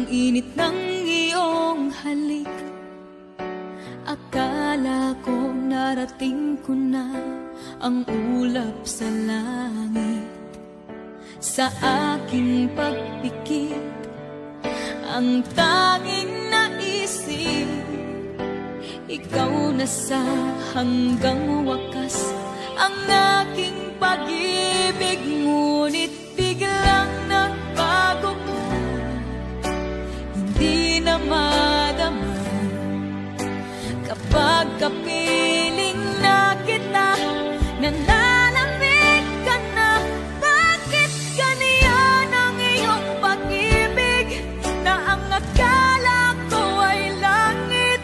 init ng iyong halik. Akala ko narating ko na ang ulap sa langit. Sa aking pagpikit, ang tanging naisip, ikaw na sa hanggang wakas ang aking pag-ibig. Ngunit biglang nagbago ko, hindi na madama kapag kapiling na kita, nalalamig ka na. Bakit ganyan ang iyong pag-ibig, na ang akala ko ay langit,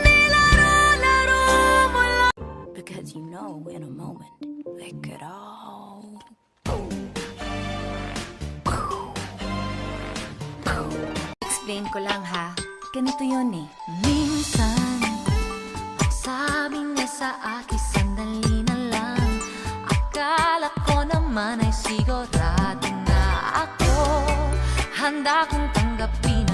nilaro-laro mo lang? Because you know in a moment they could all explain ko lang ha, ganito yun eh. Minsan sabi niya sa akin, sandali na lang. Akala ko naman ay sigurado na ako, handa kong tanggapin